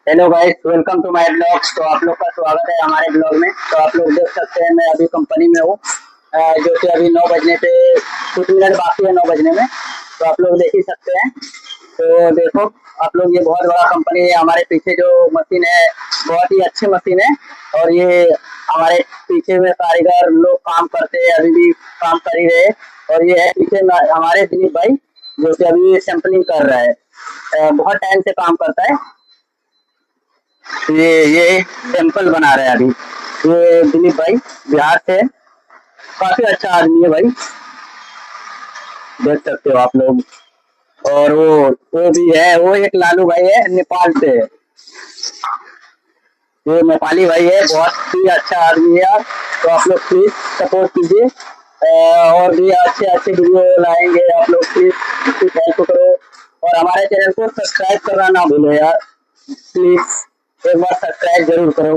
Hello guys, welcome to my blog. तो आप लोग का स्वागत है हमारे ब्लॉग में। तो आप लोग देख सकते हैं, मैं अभी कंपनी में हूँ, जो कि अभी 9 बजने पे कुछ मिनट बाकी है 9 बजने में। तो आप लोग देख ही सकते हैं। तो देखो आप लोग, ये बहुत बड़ा कंपनी है। हमारे पीछे जो मशीन है, बहुत ही अच्छी मशीन है। और ये हमारे पीछे में कारीगर लोग काम करते हैं, अभी भी काम कर ही रहे। और ये है पीछे में हमारे दिलीप भाई, जो कि अभी सैंपलिंग कर रहा है। बहुत टाइम से काम करता है। ये टेम्पल बना रहे हैं अभी। ये दिलीप भाई बिहार से, काफी अच्छा आदमी है भाई, देख सकते हो आप लोग। और वो भी है, वो एक लालू भाई है, नेपाल से। ये नेपाली भाई है, बहुत ही अच्छा आदमी है यार। तो आप लोग प्लीज सपोर्ट कीजिए। और भी अच्छे अच्छे वीडियो लाएंगे, आप लोग प्लीज इसकी हेल्प करो। और हमारे चैनल को सब्सक्राइब करना ना भूलो यार, प्लीज एक बार सब्सक्राइब जरूर करो।